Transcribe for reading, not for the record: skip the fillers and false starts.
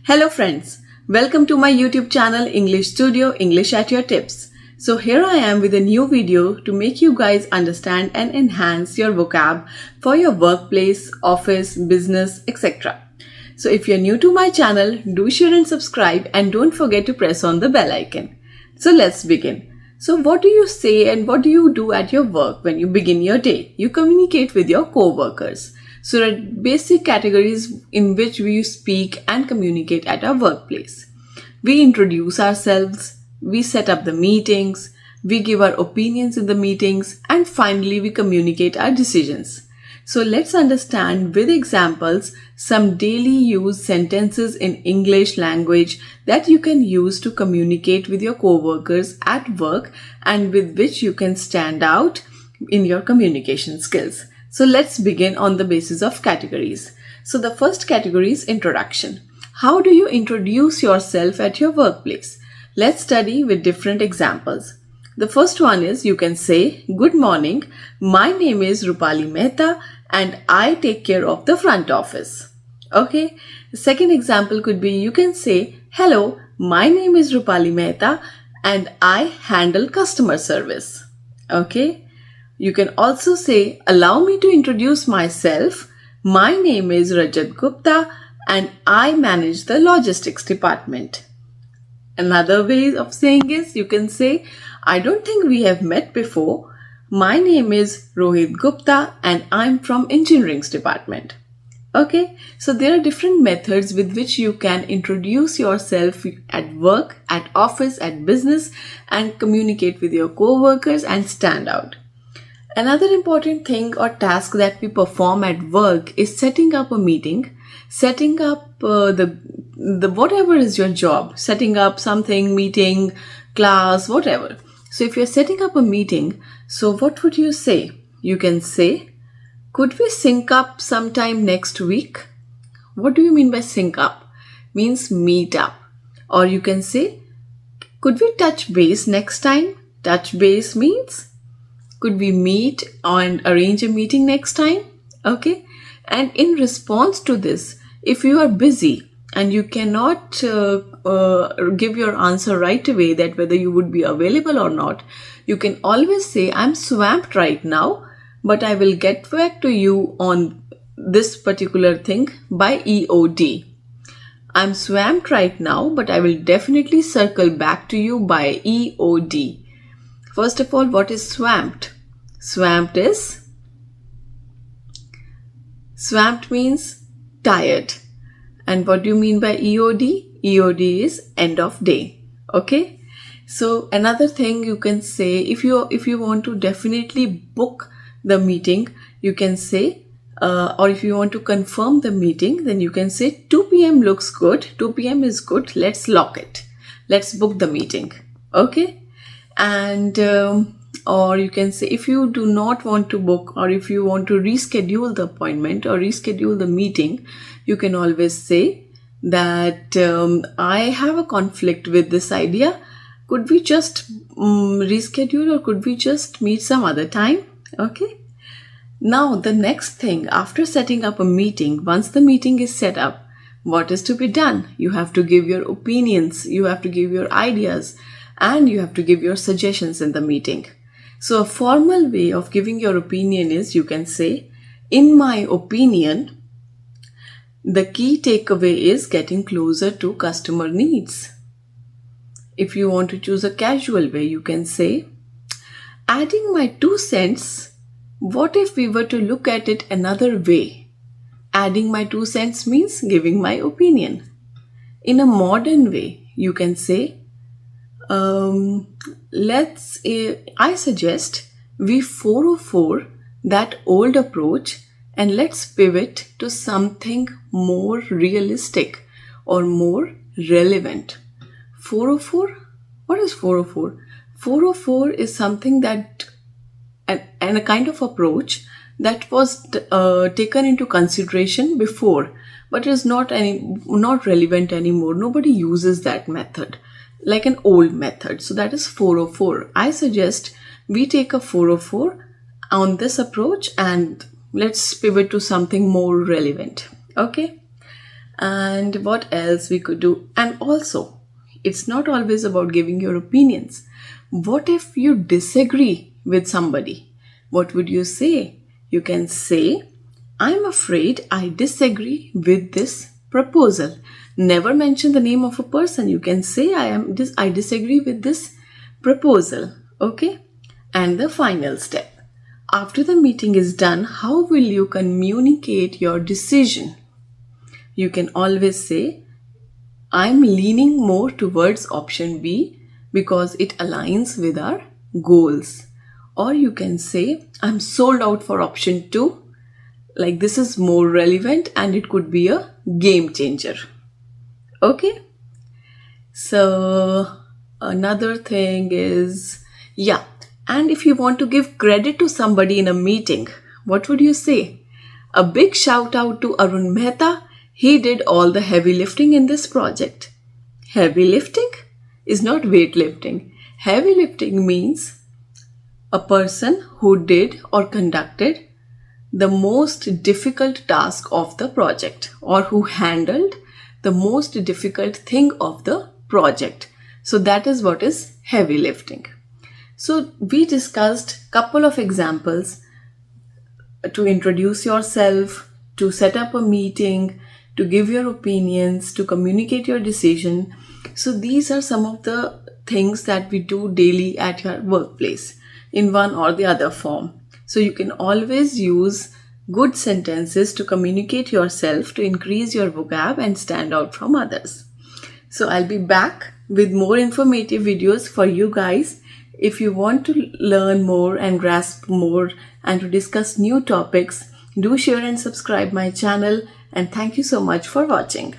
Hello friends, welcome to my YouTube channel English Studio English at your tips. So here I am with a new video to make you guys understand and enhance your vocab for your workplace, office, business, etc. So if you're new to my channel, do share and subscribe and don't forget to press on the bell icon. So let's begin. So what do you say and what do you do at your work when you begin your day? You communicate with your co-workers. So there are basic categories in which we speak and communicate at our workplace. We introduce ourselves, we set up the meetings, we give our opinions in the meetings, and finally we communicate our decisions. So let's understand with examples some daily used sentences in English language that you can use to communicate with your co-workers at work and with which you can stand out in your communication skills. So let's begin on the basis of categories. So the first category is introduction. How do you introduce yourself at your workplace? Let's study with different examples. The first one is you can say, "Good morning, my name is Rupali Mehta and I take care of the front office." Okay. The second example could be you can say, "Hello, my name is Rupali Mehta and I handle customer service." Okay. You can also say, "Allow me to introduce myself. My name is Rajat Gupta and I manage the logistics department." Another way of saying is you can say, "I don't think we have met before. My name is Rohit Gupta and I'm from engineering department." Okay, so there are different methods with which you can introduce yourself at work, at office, at business and communicate with your co-workers and stand out. Another important thing or task that we perform at work is setting up a meeting, setting up the whatever is your job, setting up something, meeting, class, whatever. So if you're setting up a meeting, so what would you say? You can say, "Could we sync up sometime next week?" What do you mean by sync up? Means meet up. Or you can say, "Could we touch base next time?" Touch base means could we meet and arrange a meeting next time? Okay. And in response to this, if you are busy and you cannot give your answer right away that whether you would be available or not, you can always say, "I'm swamped right now, but I will get back to you on this particular thing by EOD. I'm swamped right now, but I will definitely circle back to you by EOD. First of all, what is swamped? Swamped means tired. And what do you mean by EOD? EOD is end of day. Okay. So another thing you can say, if you want to definitely book the meeting, you can say, or if you want to confirm the meeting, then you can say 2 p.m. looks good. 2 p.m. is good. Let's lock it. Let's book the meeting. Okay. And or you can say if you do not want to book or if you want to reschedule the appointment or reschedule the meeting, you can always say that I have a conflict with this idea. Could we just reschedule or could we just meet some other time? Okay. Now the next thing, after setting up a meeting, once the meeting is set up, what is to be done? You have to give your opinions, you have to give your ideas, and you have to give your suggestions in the meeting. So a formal way of giving your opinion is you can say, "In my opinion, the key takeaway is getting closer to customer needs." If you want to choose a casual way, you can say, "Adding my 2 cents, what if we were to look at it another way?" Adding my 2 cents means giving my opinion. In a modern way, you can say, I suggest we 404 that old approach and let's pivot to something more realistic or more relevant. 404? What is 404? 404 is something that and a kind of approach that was taken into consideration before, but is not relevant anymore. Nobody uses that method. Like an old method. So that is 404. I suggest we take a 404 on this approach and let's pivot to something more relevant. Okay. And what else we could do? And also, it's not always about giving your opinions. What if you disagree with somebody? What would you say? You can say, I'm afraid I disagree with this proposal. Never mention the name of a person. You can say, I disagree with this proposal. Okay? And the final step. After the meeting is done, how will you communicate your decision? You can always say, I'm leaning more towards option B because it aligns with our goals. Or you can say, I'm sold out for option 2. Like, this is more relevant and it could be a game changer. Okay? So, another thing is, and if you want to give credit to somebody in a meeting, what would you say? A big shout out to Arun Mehta. He did all the heavy lifting in this project. Heavy lifting is not weightlifting. Heavy lifting means a person who did or conducted the most difficult task of the project, or who handled the most difficult thing of the project. So that is what is heavy lifting. So we discussed couple of examples to introduce yourself, to set up a meeting, to give your opinions, to communicate your decision. So these are some of the things that we do daily at your workplace in one or the other form. So you can always use good sentences to communicate yourself, to increase your vocab and stand out from others. So I'll be back with more informative videos for you guys. If you want to learn more and grasp more and to discuss new topics, do share and subscribe my channel, and thank you so much for watching.